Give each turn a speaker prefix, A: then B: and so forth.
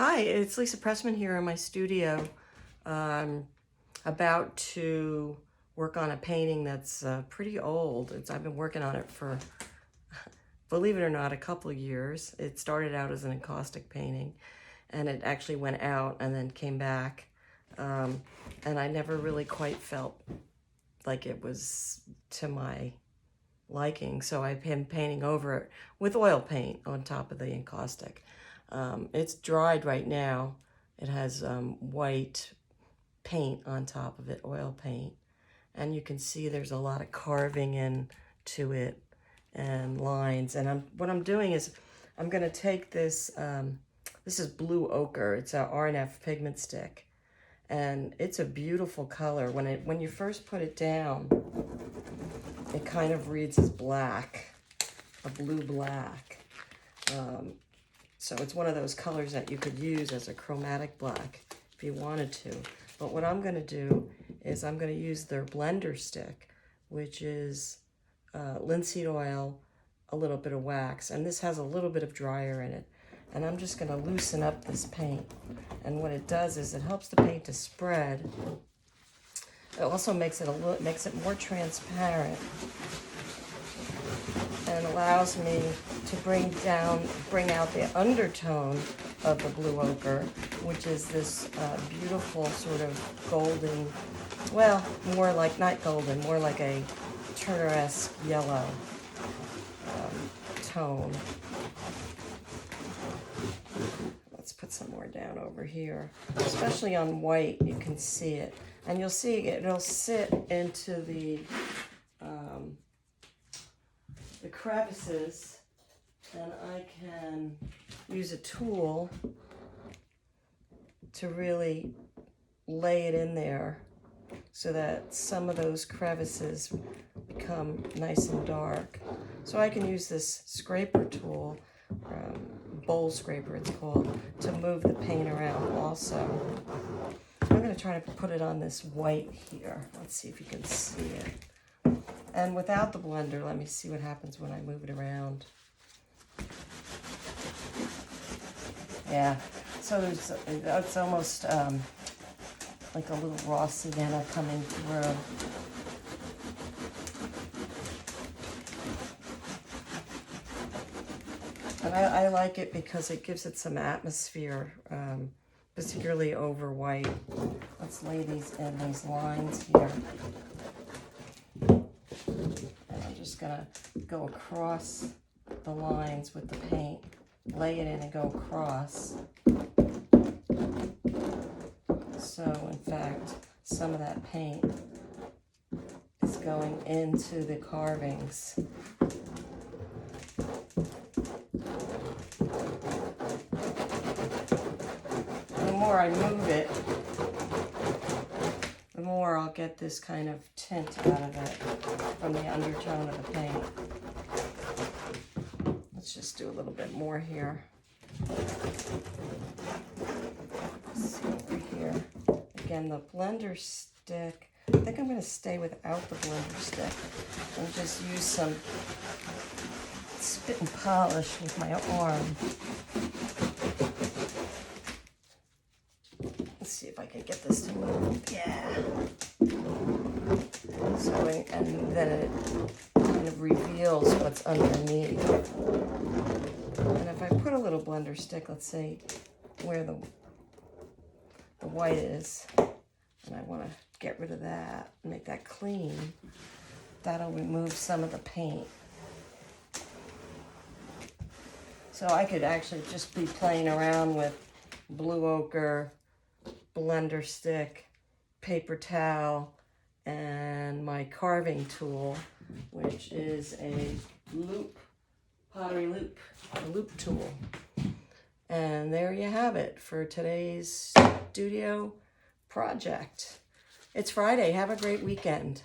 A: Hi, it's Lisa Pressman here in my studio. About to work on a painting that's pretty old. I've been working on it for, believe it or not, a couple of years. It started out as an encaustic painting, and it actually went out and then came back. And I never really quite felt like it was to my liking, so I've been painting over it with oil paint on top of the encaustic. It's dried right now. It has white paint on top of it, oil paint. And you can see there's a lot of carving into it and lines. And what I'm doing is I'm going to take this, this is blue ochre. It's a RNF pigment stick. And it's a beautiful color. When you first put it down, it kind of reads as black, a blue black. So it's one of those colors that you could use as a chromatic black if you wanted to. But what I'm going to do is I'm going to use their blender stick, which is linseed oil, a little bit of wax, and this has a little bit of dryer in it. And I'm just going to loosen up this paint. And what it does is it helps the paint to spread. It also makes it more transparent and allows me to bring out the undertone of the blue ochre, which is this beautiful sort of golden, well, more like, not golden, more like a Turner-esque yellow tone. Let's put some more down over here. Especially on white, you can see it. And you'll see it'll sit into the crevices, and I can use a tool to really lay it in there so that some of those crevices become nice and dark. So I can use this scraper tool, bowl scraper it's called, to move the paint around also. I'm going to try to put it on this white here. Let's see if you can see it. And without the blender, let me see what happens when I move it around. Yeah, so it's almost like a little raw sienna coming through. And I like it because it gives it some atmosphere, particularly over white. Let's lay these in these lines here. And I'm just gonna go across the lines with the paint, lay it in and go across. So in fact, some of that paint is going into the carvings. The more I move it, the more I'll get this kind of tint out of it from the undertone of the paint. Let's just do a little bit more here. Let's see over here. Again, the blender stick, I think I'm going to stay without the blender stick and just use some spit and polish with my arm. Let's see if I can get this to move. Yeah. So, and then it kind of reveals what's underneath. And if I put a little blender stick, let's say where the white is, and I want to get rid of that, make that clean, that'll remove some of the paint. So I could actually just be playing around with blue ochre, blender stick, paper towel, and my carving tool, which is a pottery loop tool. And there you have it for today's studio project. It's Friday. Have a great weekend.